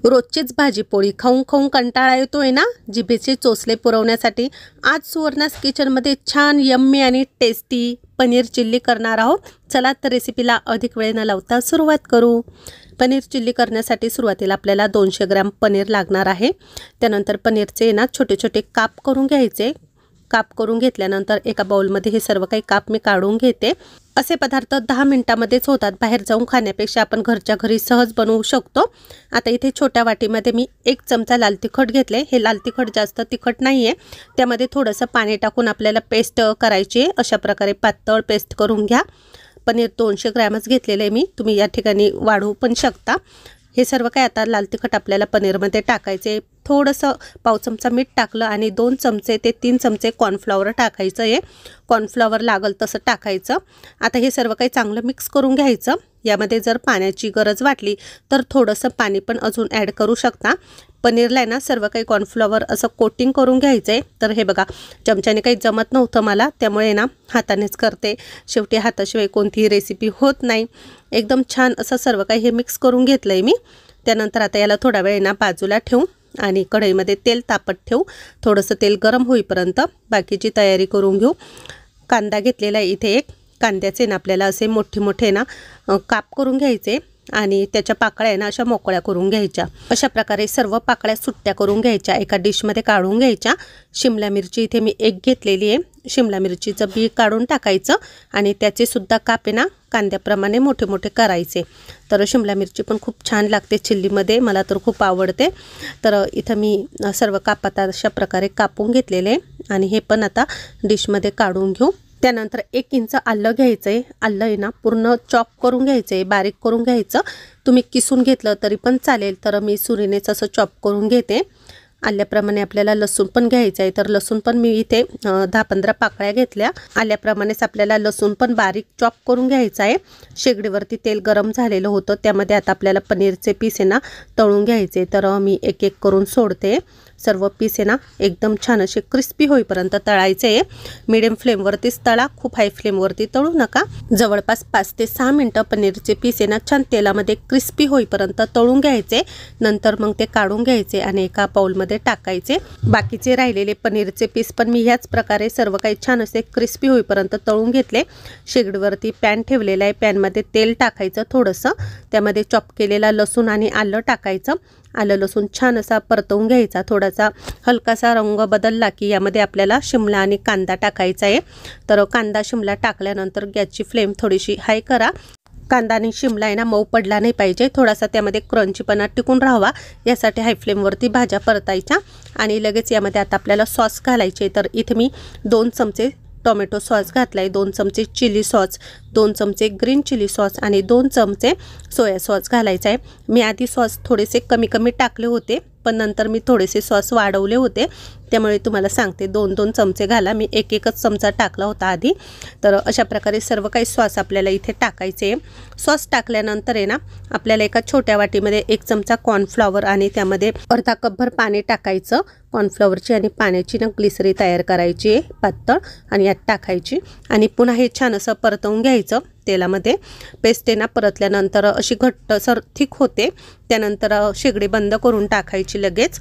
रोजचीच भाजी पोळी खाऊन खाऊन कंटाळा येतोय ना, जिभेचे चोचले पुरवण्यासाठी आज सुवर्णास किचनमध्ये छान यम्मी आणि टेस्टी पनीर चिल्ली करणार आहोत। चला तर रेसिपीला अधिक वेळ न लावता सुरुवात करू। पनीर चिल्ली करण्यासाठी सुरुवातीला आपल्याला 200 ग्रॅम पनीर लागणार आहे। त्यानंतर पनीरचे ना छोटे छोटे काप करून घ्यायचे। काप करून घेतल्यानंतर एका बाउलमध्ये हे सर्व काही काप मी काढून घेते। असे पदार्थ 10 मिनिटांमध्येच होतात, बाहेर जाऊन खाण्यापेक्षा आपण घरच्या घरी सहज बनवू शकतो। आता इथे छोट्या वाटीमध्ये मी 1 चमचा लाल तिखट घेतले। हे लाल तिखट जास्त तिखट नाहीये, त्यामध्ये थोडंसं पाणी टाकून आपल्याला पेस्ट करायची आहे। अशा प्रकारे पातळ पेस्ट करून घ्या। पनीर 200 ग्रॅमच घेतलेले आहे मी, तुम्ही या ठिकाणी वाढवू पण शकता। हे सर्व काय आता लाल तिखट आपल्याला पनीरमध्ये टाकायचे। थोडंसं पाव चमचा मीठ टाकलं आणि 2 चमचे ते 3 चमचे कॉर्नफ्लॉवर टाकायचं आहे। कॉर्नफ्लॉवर लागल तसं टाकायचं। आता हे सर्व काही चांगलं मिक्स करून घ्यायचं। यामध्ये जर पाण्याची गरज वाटली तर थोडंसं पाणी पण अजून ॲड करू शकता। पनीरला आहे ना सर्व काही कॉर्नफ्लॉवर असं कोटिंग करून घ्यायचं आहे। तर हे बघा, चमच्याने काही जमत नव्हतं मला, त्यामुळे ना हातानेच करते। शेवटी हाताशिवाय कोणतीही रेसिपी होत नाही। एकदम छान असं सर्व काही हे मिक्स करून घेतलं आहे मी। त्यानंतर आता याला थोडा वेळ ना बाजूला ठेवू आणि कढईमध्ये तेल तापत ठेवू। थोडंसं तेल गरम होईपर्यंत बाकीची तयारी करून घेऊ। कांदा घेतलेला आहे इथे एक। कांद्याचे ना आपल्याला असे मोठे मोठे ना काप करून घ्यायचे आणि त्याच्या पाकळ्या ना अशा मोकळ्या करून घ्यायच्या। अशा प्रकारे सर्व पाकळ्या सुट्ट्या करून घ्यायच्या, एका डिशमध्ये काढून घ्यायच्या। शिमला मिरची इथे मी 1 घेतलेली आहे। शिमला मिरचीचं बी काढून टाकायचं आणि त्याचे सुद्धा कापे ना कांद्याप्रमाणे मोठे मोठे करायचे। तर शिमला मिरची पण खूप छान लागते चिल्लीमध्ये, मला तर खूप आवडते। तर इथं मी सर्व कापात अशा प्रकारे कापून घेतलेले आणि हे पण आता डिशमध्ये काढून घेऊ। त्यानंतर 1 इंच आलं घ्यायचं आहे। आलं आहे ना पूर्ण चॉप करून घ्यायचं आहे, बारीक करून घ्यायचं। तुम्ही किसून घेतलं तरी पण चालेल, तर मी सुरीनेच असं चॉप करून घेते। आल्याप्रमाणे आपल्याला लसूण पण घ्यायचं आहे, तर लसूण पण मी इथे 10-15 पाकळ्या घेतल्या। आल्याप्रमाणेच आपल्याला लसूण पण बारीक चॉप करून घ्यायचं आहे। शेगडीवरती तेल गरम झालेलं होतं, त्यामध्ये आता आपल्याला पनीरचे पीस आहे ना तळून घ्यायचे। तर मी एक एक करून सोडते। सर्व पीस आहे ना एकदम छान असे क्रिस्पी होईपर्यंत तळायचे आहे। मीडियम फ्लेमवरतीच तळा, खूप हाय फ्लेमवरती तळू नका। जवळपास 5 ते 6 मिनिटं पनीरचे पीस आहे ना छान तेलामध्ये क्रिस्पी होईपर्यंत तळून घ्यायचे। नंतर मग ते काढून घ्यायचे आणि एका बाउलमध्ये टाकायचे। बाकीचे राहिलेले पनीरचे पीस पण मी ह्याच प्रकारे सर्व काही छान असे क्रिस्पी होईपर्यंत तळून घेतले। शेगडीवरती पॅन ठेवलेला आहे, पॅनमध्ये तेल टाकायचं थोडंसं, त्यामध्ये चॉप केलेला लसूण आणि आलं टाकायचं। आलं लसूण छान असा परतवून घ्यायचा। थोडासा हलकासा रंग बदलला की यामध्ये आपल्याला शिमला आणि कांदा टाकायचा आहे। तर कांदा शिमला टाकल्यानंतर गॅसची फ्लेम थोडीशी हाय करा। कांदा आणि शिमला आहे ना मऊ पडला नाही पाहिजे, थोडासा त्यामध्ये क्रंचीपणा टिकून राहावा यासाठी हाय फ्लेमवरती भाज्या परतायच्या। आणि लगेच यामध्ये आता आपल्याला सॉस घालायचे। तर इथे मी 2 चमचे टोमॅटो सॉस घातलाय, 2 चमचे चिली सॉस, 2 चमचे ग्रीन चिली सॉस आणि 2 चमचे सोया सॉस घालायचा आहे। मी आधी सॉस थोडेसे कमी कमी टाकले होते, पण नंतर मी थोडेसे सॉस वाढवले होते, त्यामुळे तुम्हाला सांगते 2-2 चमचे घाला। मी 1-1च चमचा टाकला होता आधी। तर अशा प्रकारे सर्व काही सॉस आपल्याला इथे टाकायचे। सॉस टाकल्यानंतर आहे ना आपल्याला एका छोट्या वाटीमध्ये 1 चमचा कॉर्नफ्लॉवर आणि त्यामध्ये अर्धा कपभर पाणी टाकायचं। कॉर्नफ्लॉवरची आणि पाण्याची ना ग्लिसरी तयार करायची आहे पातळ, आणि यात टाकायची आणि पुन्हा हे छान असं परतवून घ्यायचं तेलामध्ये। पेस्ट आहे ना परतल्यानंतर अशी घट्टसर थिक होते। त्यानंतर शेगडी बंद करून टाकायची लगेच,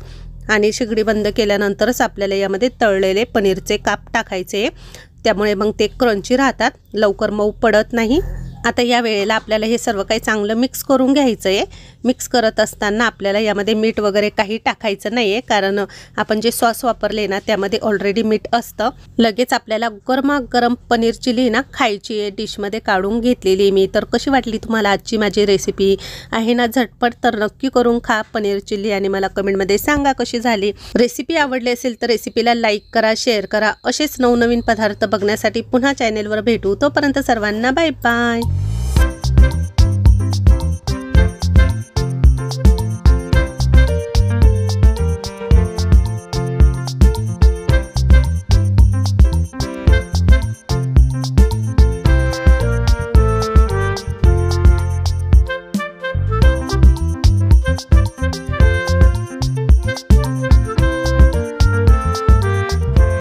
आणि शेगडी बंद केल्यानंतरच आपल्याला यामध्ये तळलेले पनीरचे काप टाकायचे। त्यामुळे मग ते क्रंची राहतात, लवकर मऊ पडत नाही। आता या वेळेला आपल्याला हे सर्व काही चांगलं मिक्स करून घ्यायचं आहे। मिक्स करत असताना आपल्याला यामध्ये मीठ वगैरे काही टाकायचं नाही आहे, कारण आपण जे सॉस वापरले ना त्यामध्ये ऑलरेडी मीठ असतं। लगेच आपल्याला गरमागरम पनीर चिली ना खायची आहे। डिशमध्ये काढून घेतलेली मी। तर कशी वाटली तुम्हाला आजची माझी रेसिपी आहे ना झटपट, तर नक्की करून खा पनीर चिली आणि मला कमेंटमध्ये सांगा कशी झाली। रेसिपी आवडली असेल तर रेसिपीला लाईक करा, शेअर करा। असेच नवनवीन पदार्थ बघण्यासाठी पुन्हा चॅनेलवर भेटू। तोपर्यंत सर्वांना बाय बाय।